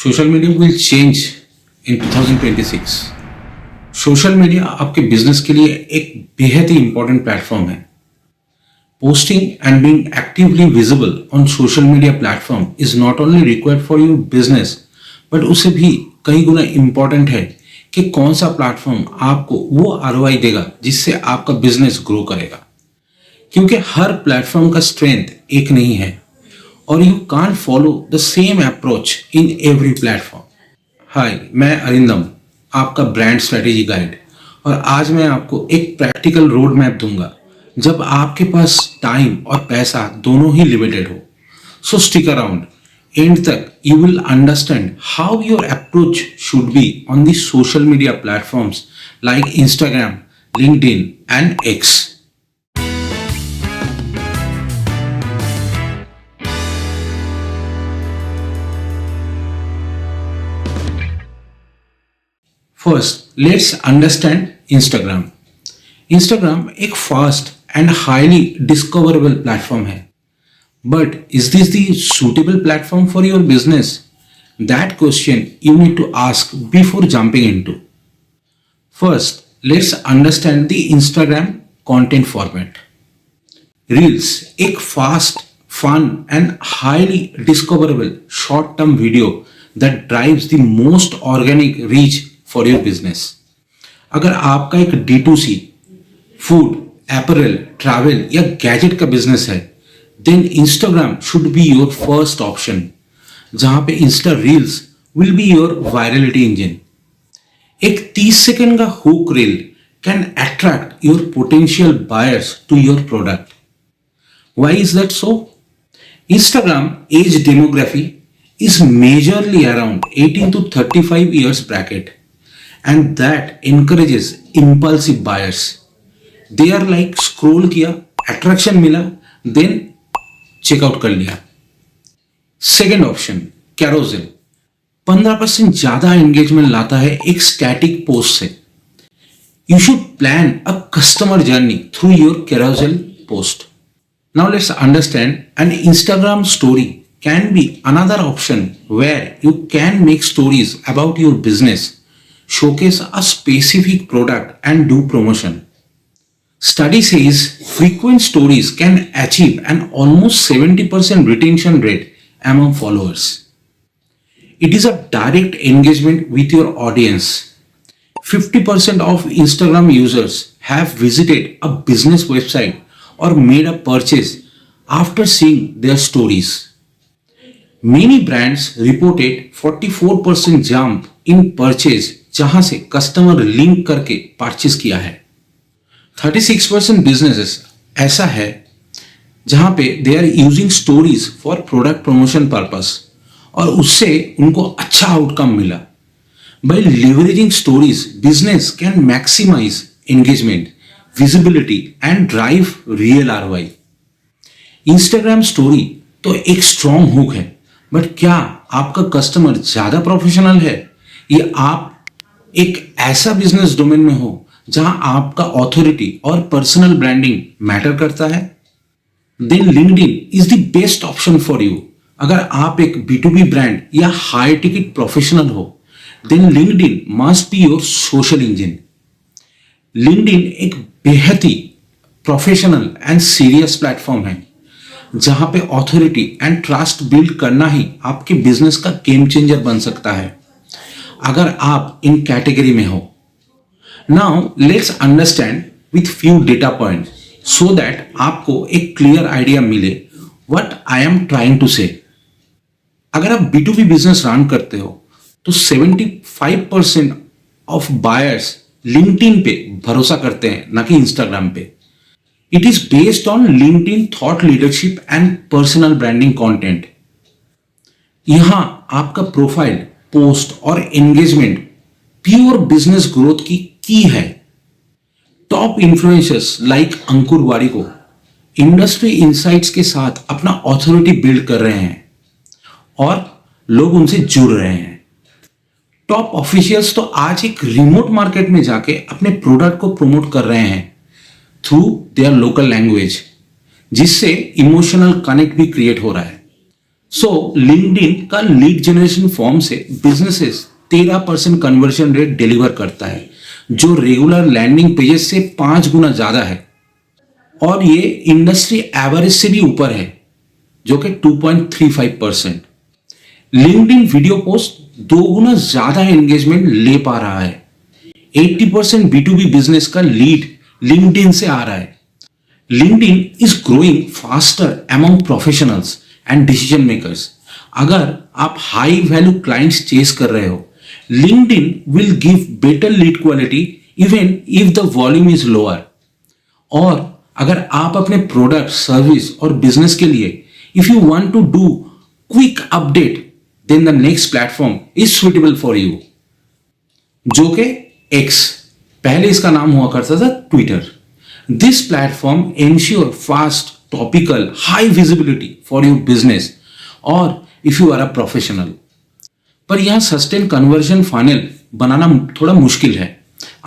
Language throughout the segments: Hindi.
Social media will change in 2026। Social media आपके बिजनेस के लिए एक बेहद ही इंपॉर्टेंट प्लेटफॉर्म है। Posting and being actively visible on social media platform is not only required for your business, but उससे भी कई गुना इम्पॉर्टेंट है कि कौन सा प्लेटफॉर्म आपको वो ROI देगा जिससे आपका बिजनेस ग्रो करेगा। क्योंकि हर प्लेटफॉर्म का स्ट्रेंथ एक नहीं है और you can't follow the same approach in every platform. Hi, मैं अरिंदम, आपका ब्रांड स्ट्रेटेजी गाइड, और आज मैं आपको एक प्रैक्टिकल रोड मैप दूंगा जब आपके पास टाइम और पैसा दोनों ही लिमिटेड हो। सो स्टिक अराउंड एंड तक, you will understand how your approach should be on the social media platforms like Instagram, LinkedIn and X. First, let's understand Instagram. Instagram एक fast and highly discoverable platform है, but is this the suitable platform for your business? That question you need to ask before jumping into. First, let's understand the Instagram content format. Reels एक fast, fun and highly discoverable short term video that drives the most organic reach for your business. अगर आपका एक D2C फूड, एपरल, ट्रैवल या गैजेट का बिजनेस है, then Instagram should be your first option, जहां पे Insta reels will be your virality engine. एक 30 सेकेंड का hook reel can attract your potential buyers to your product. Why is that so? Instagram age demography is majorly around 18 to 35 years bracket, and that encourages impulsive buyers. They are like scroll किया, attraction मिला, then checkout कर लिया। Second option, carousel, 15% ज्यादा एंगेजमेंट लाता है एक स्टैटिक पोस्ट से। You should plan a customer journey through your carousel post. Now let's understand an Instagram story can be another option where you can make stories about your business, showcase a specific product and do promotion. Study says frequent stories can achieve an almost 70% retention rate among followers. It is a direct engagement with your audience. 50% of Instagram users have visited a business website or made a purchase after seeing their stories. Many brands reported 44% jump in purchase जहां से कस्टमर लिंक करके परचेज किया है। 36% बिजनेसेस ऐसा है जहां पे they are using stories for product promotion purpose और उससे उनको अच्छा आउटकम मिला। By leveraging stories, business can maximise engagement, visibility and drive real ROI। Instagram story तो एक स्ट्रॉन्ग हुक है, बट क्या आपका कस्टमर ज्यादा प्रोफेशनल है या आप एक ऐसा बिजनेस डोमेन में हो जहां आपका ऑथोरिटी और पर्सनल ब्रांडिंग मैटर करता है? Then LinkedIn is the best option for you. अगर आप एक B2B ब्रांड या हाई टिकट प्रोफेशनल हो, then LinkedIn must be your social engine. LinkedIn एक बेहद ही प्रोफेशनल एंड सीरियस प्लेटफॉर्म है जहां पे ऑथोरिटी एंड ट्रस्ट बिल्ड करना ही आपके बिजनेस का गेम चेंजर बन सकता है अगर आप इन कैटेगरी में हो। Now let's understand with few data point so that आपको एक क्लियर आइडिया मिले what I am trying to say. अगर आप B2B बिजनेस रन करते हो तो 75% ऑफ बायर्स लिंक्डइन पे भरोसा करते हैं, ना कि इंस्टाग्राम पे। It is based on LinkedIn thought leadership and personal branding content. यहां आपका प्रोफाइल, पोस्ट और एंगेजमेंट प्योर बिजनेस ग्रोथ की है। टॉप इन्फ्लुएंसर्स लाइक अंकुर वारिको इंडस्ट्री इनसाइट्स के साथ अपना ऑथोरिटी बिल्ड कर रहे हैं और लोग उनसे जुड़ रहे हैं। टॉप ऑफिशियल्स तो आज एक रिमोट मार्केट में जाके अपने प्रोडक्ट को प्रमोट कर रहे हैं थ्रू देयर लोकल लैंग्वेज, जिससे इमोशनल कनेक्ट भी क्रिएट हो रहा है। सो लिंक्डइन का लीड जनरेशन फॉर्म से बिजनेसेस 13% कन्वर्जन रेट डिलीवर करता है, जो रेगुलर लैंडिंग पेजेस से 5 गुना ज्यादा है, और ये इंडस्ट्री एवरेज से भी ऊपर है, जो कि 2.35%। लिंक्डइन वीडियो पोस्ट 2 गुना ज्यादा एंगेजमेंट ले पा रहा है। 80% B2B बिजनेस का लीड लिंक्डइन से आ रहा है। LinkedIn is growing faster among professionals and decision makers. अगर आप हाई वैल्यू क्लाइंट्स चेस कर रहे हो, LinkedIn will give better lead quality even if the volume is lower. और अगर आप अपने प्रोडक्ट, सर्विस और बिजनेस के लिए if you want to do quick update, then the next platform is suitable for you. जो कि X, पहले इसका नाम हुआ करता था Twitter. This platform ensure fast, topical, high visibility for your business or if you are a professional. पर यहां सस्टेन कन्वर्जन फाइनल बनाना थोड़ा मुश्किल है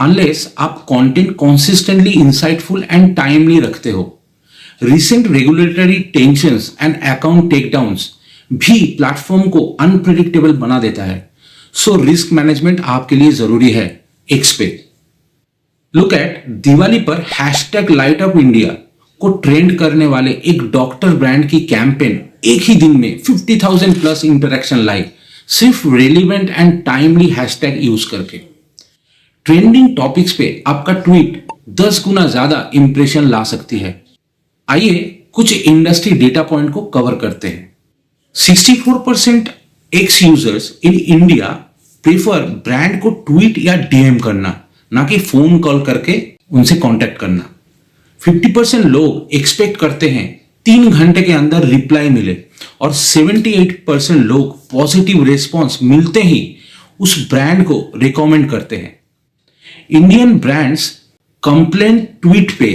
unless आप content consistently insightful and timely रखते हो। Recent regulatory tensions and account takedowns भी प्लेटफॉर्म को अनप्रेडिक्टेबल बना देता है, सो रिस्क मैनेजमेंट आपके लिए जरूरी है। एक्स पे लुक एट दिवाली पर हैशटैग लाइट अप इंडिया को ट्रेंड करने वाले एक डॉक्टर ब्रांड की कैंपेन एक ही दिन में 50,000 प्लस इंटरेक्शन लाई, सिर्फ relevant and timely hashtag use करके। ट्रेंडिंग टॉपिक्स पे आपका ट्वीट 10 गुना ज्यादा इंप्रेशन ला सकती है। आइए कुछ इंडस्ट्री डेटा पॉइंट को कवर करते हैं। 64% x users in India prefer brand को ट्वीट या डीएम करना, ना कि फोन कॉल करके उनसे कांटेक्ट करना। 50% लोग एक्सपेक्ट करते हैं 3 घंटे के अंदर रिप्लाई मिले, और 78% लोग पॉजिटिव रिस्पॉन्स मिलते ही उस ब्रांड को रिकमेंड करते हैं। इंडियन ब्रांड्स कंप्लेंट ट्वीट पे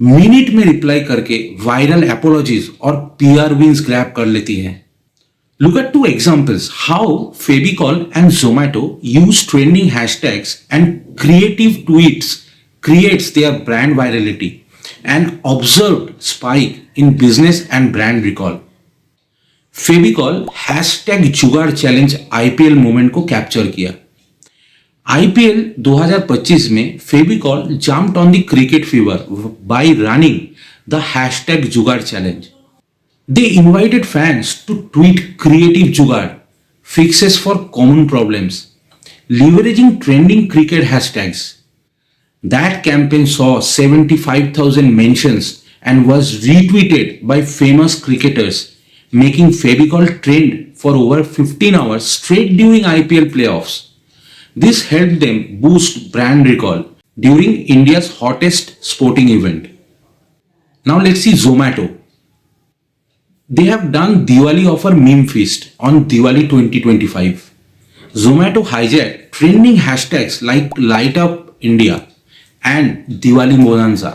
मिनट में रिप्लाई करके वायरल एपोलॉजीज और पीआर विन्स ग्रैब कर लेती हैं। Look at 2 examples how Fevicol and Zomato use trending hashtags and creative tweets creates their brand virality and observed spike in business and brand recall. Fevicol hashtag जुगाड़ चैलेंज IPL मोमेंट को कैप्चर किया। IPL 2025 में Fevicol jumped on the cricket fever by running the hashtag जुगाड़ challenge. They invited fans to tweet creative jugaad fixes for common problems, leveraging trending cricket hashtags. That campaign saw 75,000 mentions and was retweeted by famous cricketers, making Fevicol trend for over 15 hours straight during IPL playoffs. This helped them boost brand recall during India's hottest sporting event. Now let's see Zomato. They have done Diwali offer meme feast on Diwali 2025. Zomato hijacked trending hashtags like Light Up India and Diwali Bonanza,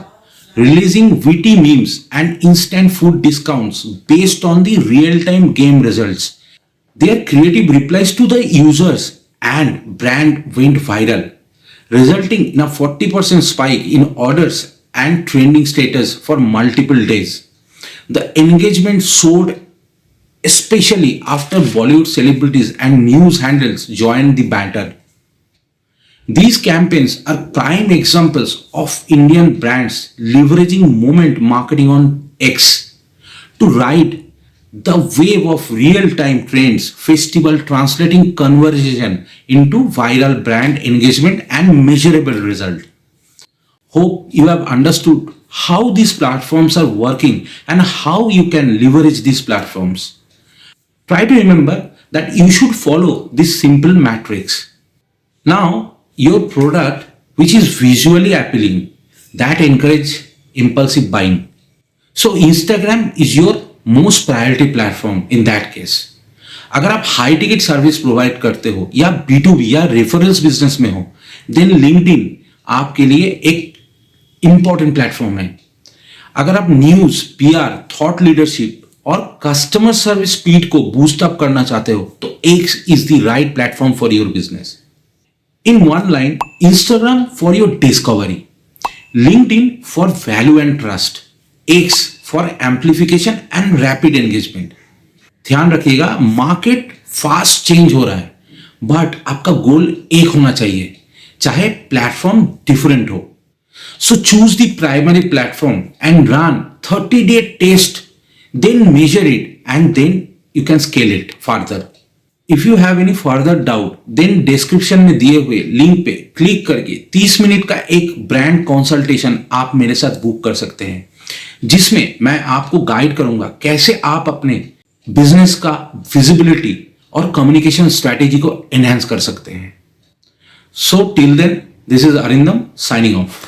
releasing witty memes and instant food discounts based on the real-time game results. Their creative replies to the users and brand went viral, resulting in a 40% spike in orders and trending status for multiple days. The engagement soared, especially after Bollywood celebrities and news handles joined the banter. These campaigns are prime examples of Indian brands leveraging moment marketing on X to ride the wave of real-time trends, festival translating conversation into viral brand engagement and measurable result. Hope you have understood how these platforms are working and how you can leverage these platforms. Try to remember that you should follow this simple matrix. Now, your product which is visually appealing, that encourage impulsive buying. So Instagram is your most priority platform in that case. अगर आप हाई टिकट सर्विस प्रोवाइड करते हो या B2B या रेफरल्स बिजनेस में हो, देन LinkedIn आपके लिए एक इंपॉर्टेंट प्लेटफॉर्म है। अगर आप न्यूज, पीआर, थॉट लीडरशिप और कस्टमर सर्विस स्पीड को बूस्ट अप करना चाहते हो, तो X is the right platform for your business. In one line, Instagram for your discovery, LinkedIn for value and trust, X for amplification and rapid engagement. ध्यान रखिएगा, मार्केट फास्ट चेंज हो रहा है, बट आपका गोल एक होना चाहिए, चाहे प्लेटफॉर्म डिफरेंट हो. So choose the primary platform and run 30-day test, then measure it and then you can scale it further. If you have any further doubt, then description में दिए हुए लिंक पे क्लिक करके 30 मिनट का एक ब्रांड कंसल्टेशन आप मेरे साथ बुक कर सकते हैं, जिसमें मैं आपको गाइड करूंगा कैसे आप अपने बिजनेस का विजिबिलिटी और कम्युनिकेशन स्ट्रैटेजी को एनहांस कर सकते हैं. So till then, this is Arindam signing off.